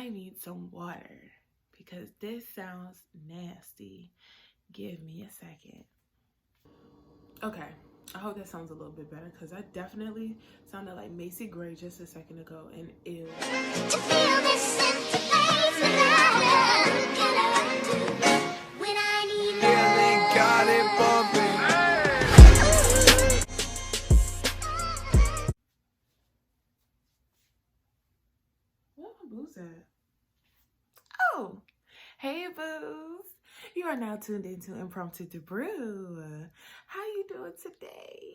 I need some water because this sounds nasty. Give me a second. Okay, I hope that sounds a little bit better because I definitely sounded like Macy Gray just a second ago, and ew. To feel this empty place without her, can I run to when I need her? Yeah, they got it bumping. Where my booze at? Oh, hey booze. You are now tuned into Impromptu Debrew. How you doing today?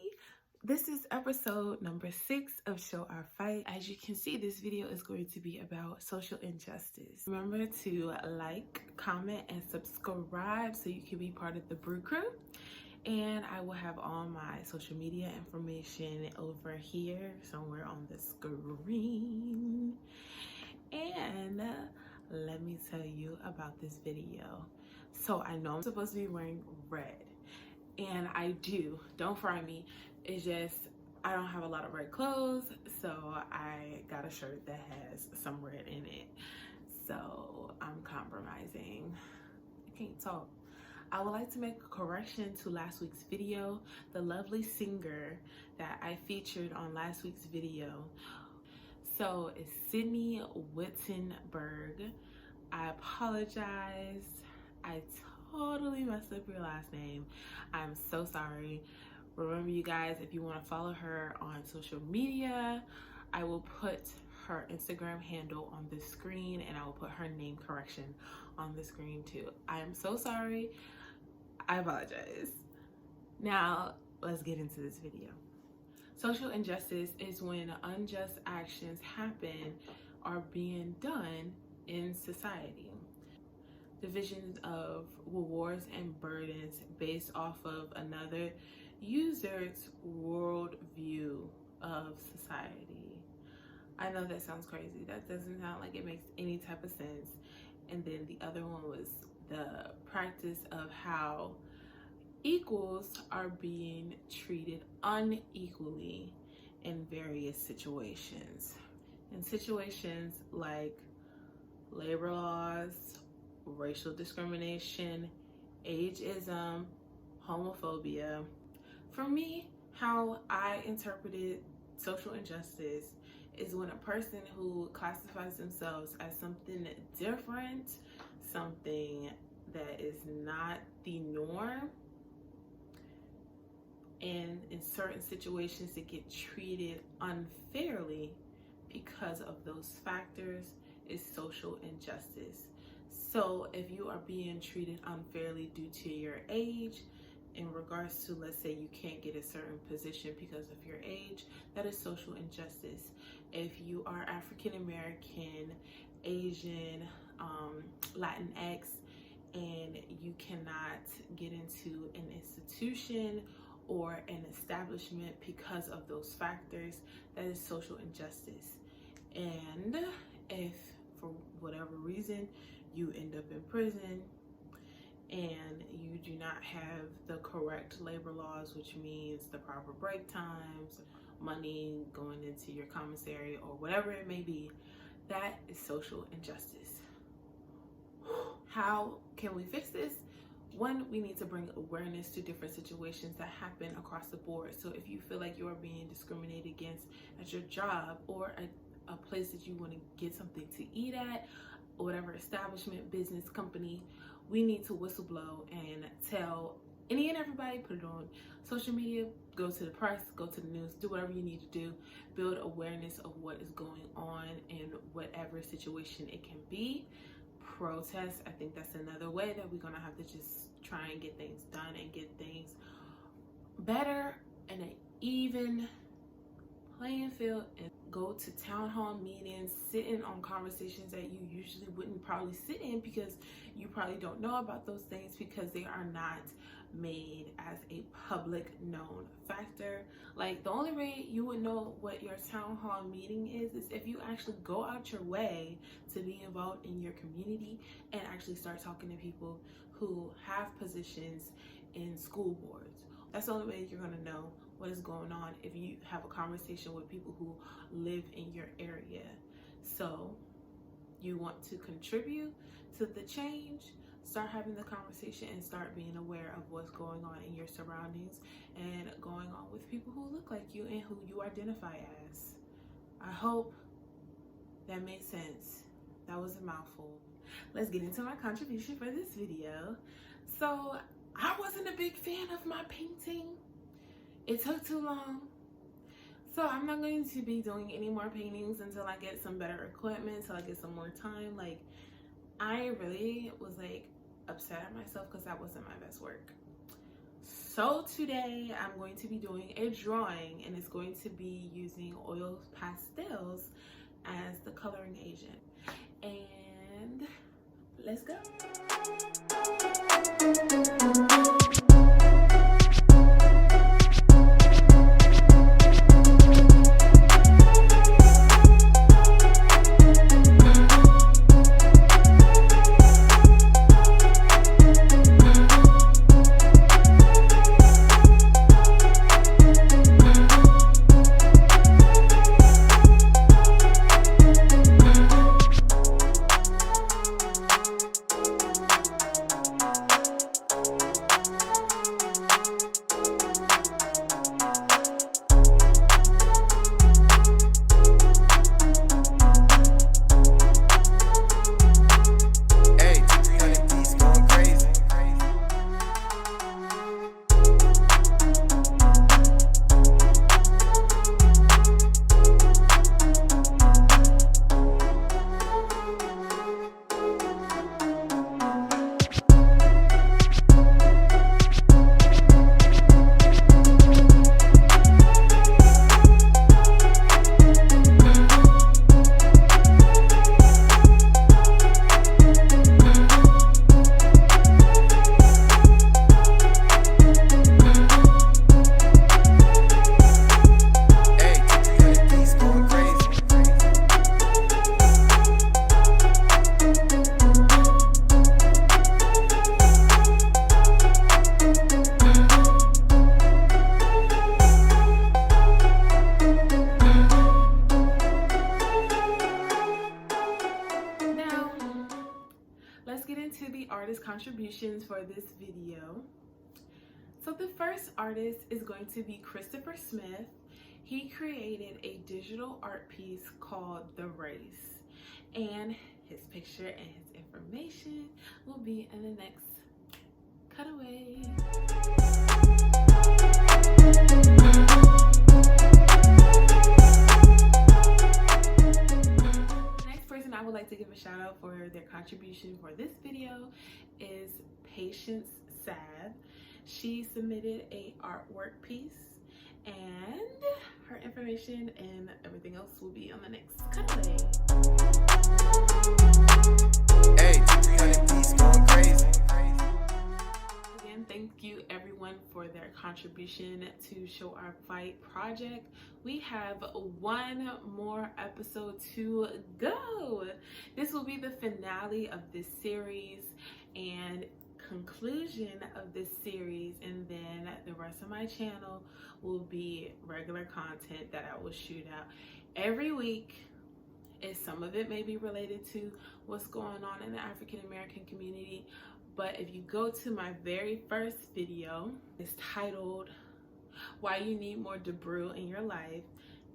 This is episode number 6 of Show Our Fight. As you can see, this video is going to be about social injustice. Remember to like, comment, and subscribe so you can be part of the Brew Crew. And I will have all my social media information over here somewhere on the screen. And let me tell you about this video. So I know I'm supposed to be wearing red, and I do. Don't fry me. It's just I don't have a lot of red clothes, so I got a shirt that has some red in it. So I'm compromising. I can't talk. I would like to make a correction to last week's video. The lovely singer that I featured on last week's video. So it's Sydney Wittenberg. I apologize. I totally messed up your last name. I'm so sorry. Remember, you guys, if you want to follow her on social media, I will put her Instagram handle on the screen, and I will put her name correction on the screen too. I am so sorry. I apologize. Now, let's get into this video. Social injustice is when unjust actions happen or being done in society. Divisions of rewards and burdens based off of another user's worldview of society. I know that sounds crazy. That doesn't sound like it makes any type of sense. And then the other one was the practice of how equals are being treated unequally in various situations. In situations like labor laws, racial discrimination, ageism, homophobia. For me, how I interpreted social injustice is when a person who classifies themselves as something different, something that is not the norm, and in certain situations they get treated unfairly because of those factors, is social injustice. So if you are being treated unfairly due to your age, in regards to, let's say you can't get a certain position because of your age, that is social injustice. If you are African American, Asian, Latinx, and you cannot get into an institution or an establishment because of those factors, that is social injustice. And if for whatever reason you end up in prison and you do not have the correct labor laws, which means the proper break times, money going into your commissary, or whatever it may be, that is social injustice. How can we fix this? One, we need to bring awareness to different situations that happen across the board. So if you feel like you are being discriminated against at your job, or a place that you want to get something to eat at, or whatever establishment, business, company, we need to whistleblow and tell any and everybody, put it on social media, go to the press, go to the news, do whatever you need to do, build awareness of what is going on in whatever situation it can be. Protest, I think that's another way that we're gonna have to just try and get things done and get things better and an even playing field, and go to town hall meetings, sitting on conversations that you usually wouldn't probably sit in because you probably don't know about those things because they are not made as a public known factor. Like, the only way you would know what your town hall meeting is if you actually go out your way to be involved in your community and actually start talking to people who have positions in school boards. That's the only way you're gonna know what is going on, if you have a conversation with people who live in your area. So you want to contribute to the change, start having the conversation and start being aware of what's going on in your surroundings and going on with people who look like you and who you identify as. I hope that made sense. That was a mouthful. Let's get into my contribution for this video. So I wasn't a big fan of my painting. It took too long. So I'm not going to be doing any more paintings until I get some better equipment, until I get some more time. Like, I really was like upset at myself because that wasn't my best work. So today I'm going to be doing a drawing, and it's going to be using oil pastels as the coloring agent. And let's go. Let's get into the artist contributions for this video. So the first artist is going to be Christopher Smith. He created a digital art piece called The Race, and his picture and his information will be in the next cutaway. I would like to give a shout out for their contribution for this video is Patience Sad. She submitted a artwork piece, and her information and everything else will be on the next cutaway. Hey, 300 piece going crazy. Again, thank you everyone for their contribution to Show Our Fight project. We have one more episode to go. This will be the finale of this series and conclusion of this series, and then the rest of my channel will be regular content that I will shoot out every week. And some of it may be related to what's going on in the African American community, but if you go to my very first video, it's titled Why You Need More Debrew in Your Life,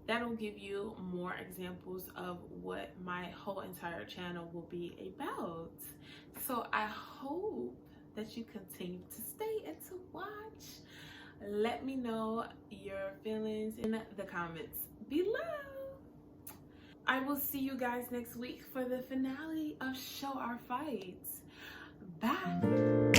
that'll give you more examples of what my whole entire channel will be about. So I hope that you continue to stay and to watch. Let me know your feelings in the comments below. I will see you guys next week for the finale of Show Our Fight. Bye.